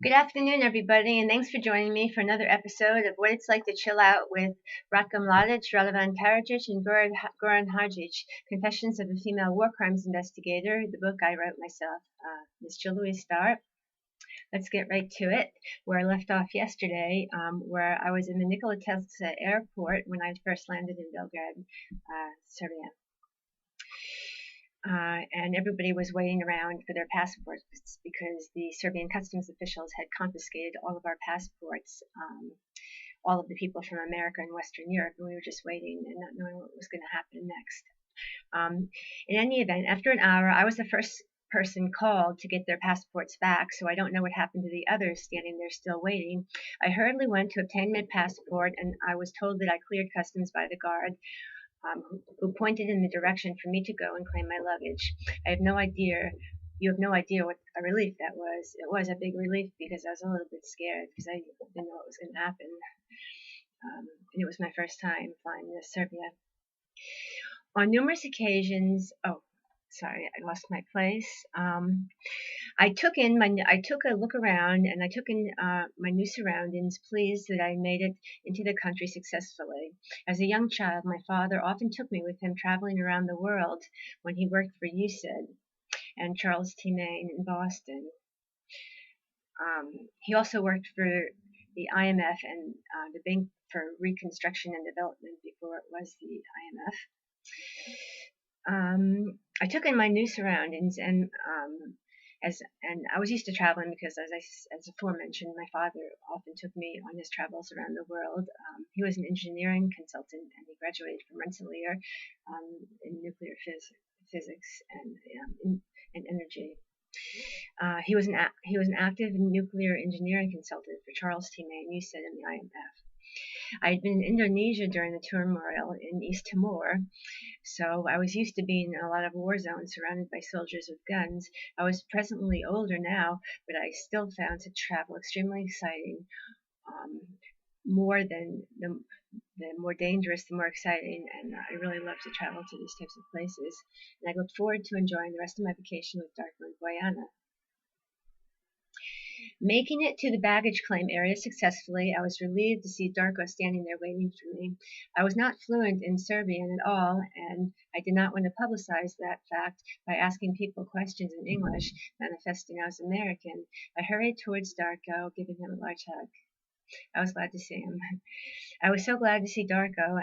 Good afternoon, everybody, and thanks for joining me for another episode of What It's Like to Chill Out with Ratko, Mladic, Radovan Karadzic, and Goran Hadjic, Confessions of a Female War Crimes Investigator, the book I wrote myself, Ms. Jill Louise Starr. Let's get right to it, where I left off yesterday, where I was in the Nikola Tesla airport when I first landed in Belgrade, Serbia. And everybody was waiting around for their passports because the Serbian customs officials had confiscated all of our passports, all of the people from America and Western Europe, and we were just waiting and not knowing what was going to happen next. In any event, after an hour, I was the first person called to get their passports back, so I don't know what happened to the others standing there still waiting. I hurriedly went to obtain my passport, and I was told that I cleared customs by the guard, who pointed in the direction for me to go and claim my luggage. I have no idea. You have no idea what a relief that was. It was a big relief because I was a little bit scared because I didn't know what was going to happen. And it was my first time flying to Serbia. On numerous occasions, sorry, I lost my place. I took a look around, and I took in my new surroundings, pleased that I made it into the country successfully. As a young child, my father often took me with him traveling around the world when he worked for USAID and Charles T. Main in Boston. He also worked for the IMF and the Bank for Reconstruction and Development before it was the IMF. I took in my new surroundings, and I was used to traveling because, as aforementioned, my father often took me on his travels around the world. He was an engineering consultant, and he graduated from Rensselaer in nuclear physics and energy. He was an active nuclear engineering consultant for Charles T. Main, USAID, and the IMF. I had been in Indonesia during the turmoil in East Timor, so I was used to being in a lot of war zones surrounded by soldiers with guns. I was presently older now, but I still found such travel extremely exciting. More than the more dangerous, the more exciting, and I really love to travel to these types of places. And I look forward to enjoying the rest of my vacation with Darko and Guyana. Making it to the baggage claim area successfully, I was relieved to see Darko standing there waiting for me. I was not fluent in Serbian at all, and I did not want to publicize that fact by asking people questions in English, manifesting I was American. I hurried towards Darko, giving him a large hug. I was glad to see him. I was so glad to see Darko,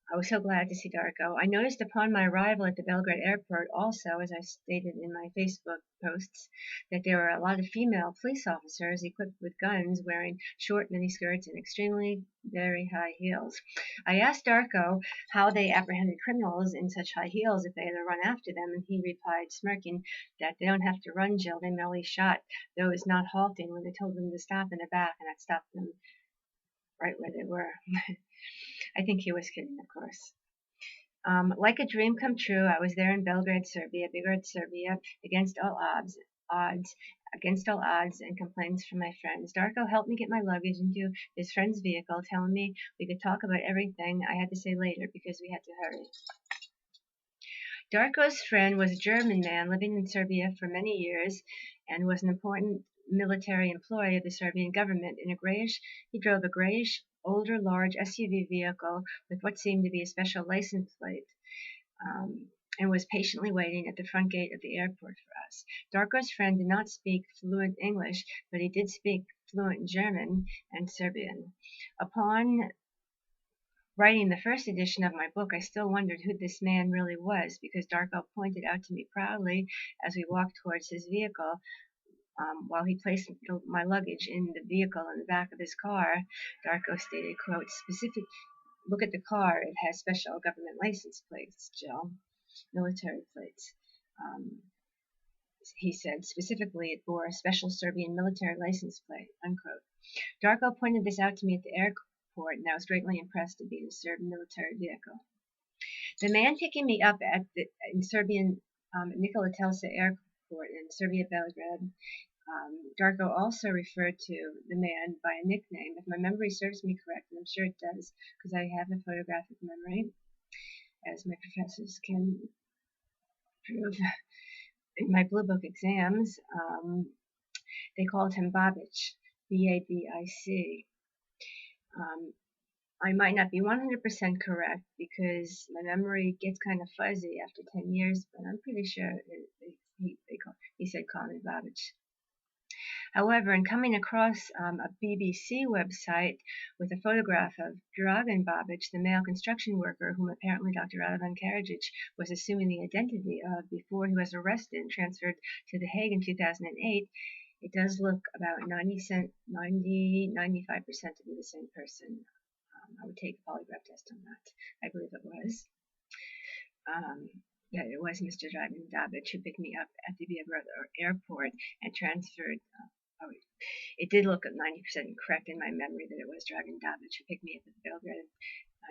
I noticed upon my arrival at the Belgrade airport also, as I stated in my Facebook posts, that there were a lot of female police officers equipped with guns wearing short miniskirts and extremely very high heels. I asked Darko how they apprehended criminals in such high heels if they had to run after them, and he replied, smirking, that they don't have to run, Jill, they merely shot those not halting when they told them to stop in the back, and that stopped them right where they were. I think he was kidding, of course. Like a dream come true, I was there in Belgrade, Serbia, against all odds, and complaints from my friends. Darko helped me get my luggage into his friend's vehicle, telling me we could talk about everything I had to say later because we had to hurry. Darko's friend was a German man living in Serbia for many years and was an important military employee of the Serbian government. He drove a grayish, older, large SUV vehicle with what seemed to be a special license plate, and was patiently waiting at the front gate of the airport for us. Darko's friend did not speak fluent English, but he did speak fluent German and Serbian. Upon writing the first edition of my book, I still wondered who this man really was, because Darko pointed out to me proudly as we walked towards his vehicle, while he placed my luggage in the vehicle in the back of his car. Darko stated, quote, look at the car, it has special government license plates, Jill, military plates. He said, specifically, it bore a special Serbian military license plate, unquote. Darko pointed this out to me at the airport, and I was greatly impressed to be in a Serbian military vehicle. The man picking me up in Serbian Nikola Tesla airport in Serbia, Belgrade, Darko also referred to the man by a nickname. If my memory serves me correct, and I'm sure it does, because I have a photographic memory, as my professors can prove in my Blue Book exams, They called him Babic, B-A-B-I-C. I might not be 100% correct because my memory gets kind of fuzzy after 10 years, but I'm pretty sure he said call me Babic. However, in coming across a BBC website with a photograph of Dragan Babic, the male construction worker whom apparently Dr. Radovan Karadzic was assuming the identity of before he was arrested and transferred to The Hague in 2008, it does look about 95% to be the same person. I would take a polygraph test on that. I believe it was. Yeah, it was Mr. Dragan Babic who picked me up at the Belgrade airport and transferred. It did look at 90% correct in my memory that it was Dragan Babic who picked me up at the Belgrade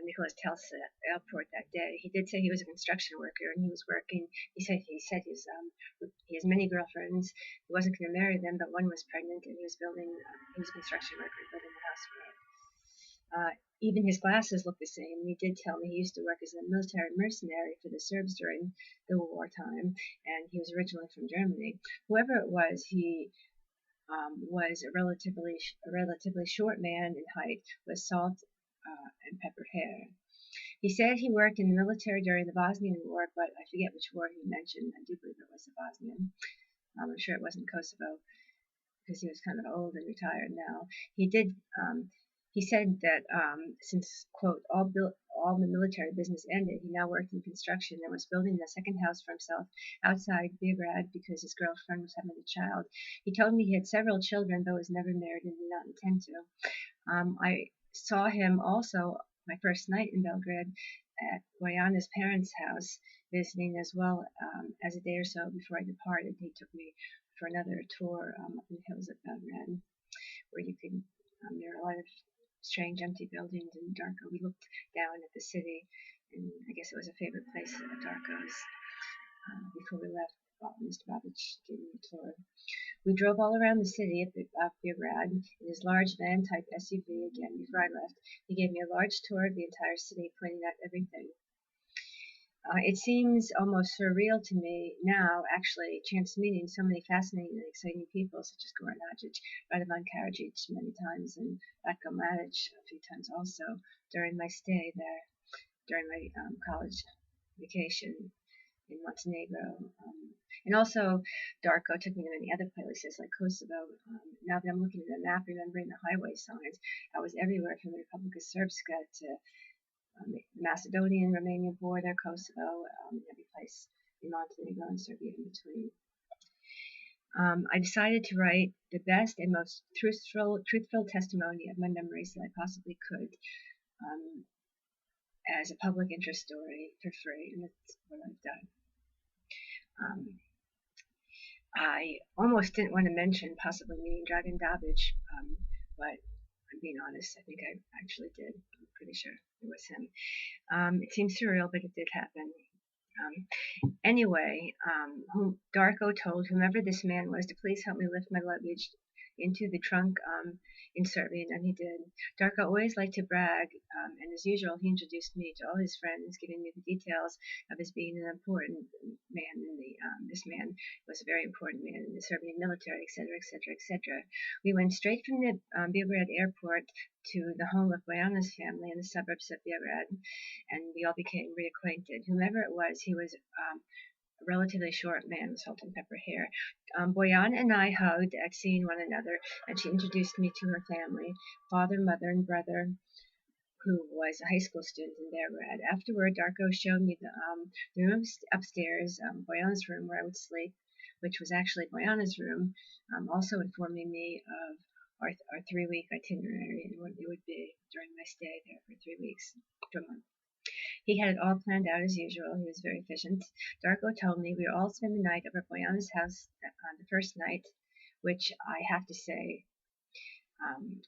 Nicholas Telsa airport that day. He did say he was a construction worker and he was working. He said he has many girlfriends. He wasn't going to marry them, but one was pregnant and he was a construction worker building a house for her. Even his glasses looked the same. And he did tell me he used to work as a military mercenary for the Serbs during the wartime, and he was originally from Germany. Whoever it was, he was a relatively short man in height with salt and pepper hair. He said he worked in the military during the Bosnian War, but I forget which war he mentioned. I do believe it was the Bosnian. I'm sure it wasn't Kosovo because he was kind of old and retired now. He said that since, quote, all the military business ended, he now worked in construction and was building a second house for himself outside Belgrade because his girlfriend was having a child. He told me he had several children, but was never married and did not intend to. I saw him also my first night in Belgrade at Bojana's parents' house, visiting as well as a day or so before I departed. He took me for another tour up in the hills of Belgrade, where you could, there are a lot of strange empty buildings in Darko. We looked down at the city, and I guess it was a favorite place of Darko's. Before we left, Mr. Babic gave me a tour. We drove all around the city of Belgrade in his large van-type SUV again before I left. He gave me a large tour of the entire city, pointing out everything. It seems almost surreal to me now, actually, chance meeting so many fascinating and exciting people, such as Goran Hadžić, Radovan Karadzic many times, and Ratko Mladic a few times also, during my stay there, during my college vacation in Montenegro. And also, Darko took me to many other places, like Kosovo. Now that I'm looking at the map, remembering the highway signs, I was everywhere from the Republic of Srpska to Macedonian, Romanian border, Kosovo, every place in Montenegro and Serbia in between. I decided to write the best and most truthful testimony of my memories that I possibly could as a public interest story for free, and that's what I've done. I almost didn't want to mention possibly meeting Dragan Babic, but I'm being honest, I think I actually did. I'm pretty sure it was him. It seems surreal, but it did happen. Anyway, Darko told whomever this man was to please help me lift my luggage into the trunk in Serbian, and he did. Darko always liked to brag, and as usual, he introduced me to all his friends, giving me the details of his being an important man in the. This man was a very important man in the Serbian military, etc., etc., etc. We went straight from the Belgrade airport to the home of Bojana's family in the suburbs of Belgrade, and we all became reacquainted. Whomever it was, he was a relatively short man with salt and pepper hair. Bojana and I hugged at seeing one another, and she introduced me to her family, father, mother, and brother, who was a high school student in Belgrade. Afterward, Darko showed me the room upstairs, Bojana's room where I would sleep, which was actually Bojana's room, also informing me of our 3-week itinerary and what it would be during my stay there for 3 weeks to a month. He had it all planned out as usual. He was very efficient. Darko told me we would all spend the night over at Bojana's house on the first night, which I have to say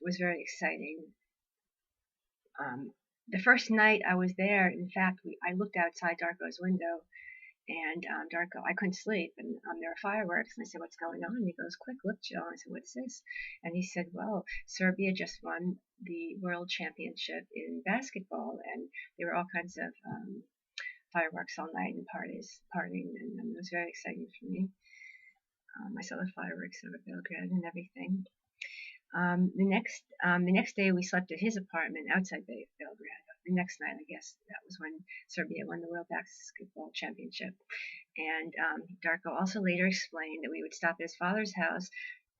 was very exciting. The first night I was there, in fact, I looked outside Darko's window, and Darko, I couldn't sleep, and there were fireworks, and I said, what's going on? And he goes, quick, look, Jill. And I said, what's this? And he said, well, Serbia just won the world championship in basketball, and there were all kinds of fireworks all night and partying, and it was very exciting for me. I saw the fireworks over Belgrade and everything. The next day we slept at his apartment outside Belgrade. The next night, I guess, that was when Serbia won the World Basketball Championship. And Darko also later explained that we would stop at his father's house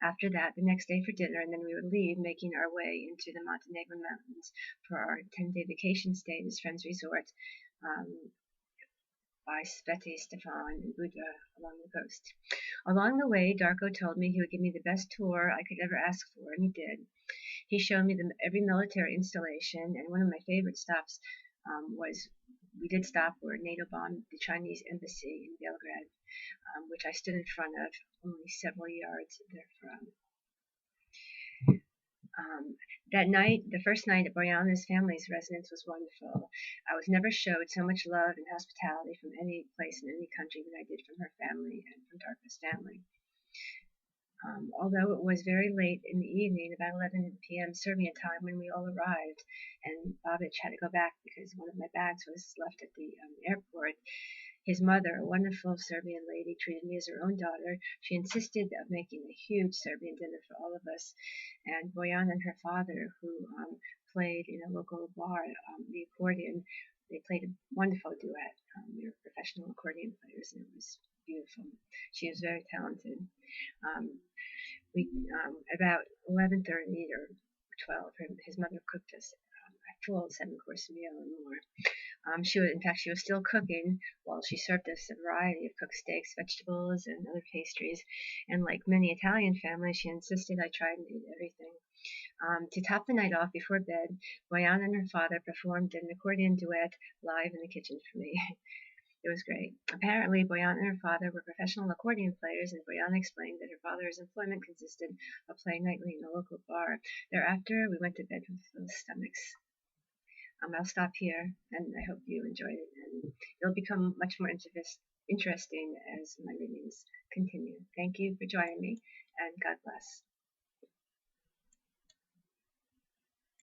after that the next day for dinner, and then we would leave, making our way into the Montenegrin mountains for our 10-day vacation stay at his friend's resort by Sveti Stefan and Buda along the coast. Along the way, Darko told me he would give me the best tour I could ever ask for, and he did. He showed me every military installation, and one of my favorite stops was we did stop where NATO bombed the Chinese embassy in Belgrade, which I stood in front of only several yards therefrom. That night, the first night at Bojana's family's residence was wonderful. I was never showed so much love and hospitality from any place in any country than I did from her family and from Darko's family. Although it was very late in the evening, about 11 p.m. Serbian time, when we all arrived, and Babic had to go back because one of my bags was left at the airport, his mother, a wonderful Serbian lady, treated me as her own daughter. She insisted of making a huge Serbian dinner for all of us, and Bojana and her father, who played in a local bar the accordion, they played a wonderful duet. They were professional accordion players, and it was beautiful. She was very talented. We about 11:30 or 12, his mother cooked us a full 7-course meal and more. In fact, she was still cooking while she served us a variety of cooked steaks, vegetables, and other pastries. And like many Italian families, she insisted I try and eat everything. To top the night off before bed, Bojana and her father performed an accordion duet live in the kitchen for me. It was great. Apparently, Bojana and her father were professional accordion players, and Bojana explained that her father's employment consisted of playing nightly in a local bar. Thereafter, we went to bed with full stomachs. I'll stop here, and I hope you enjoyed it, and it'll become much more interesting as my readings continue. Thank you for joining me, and God bless.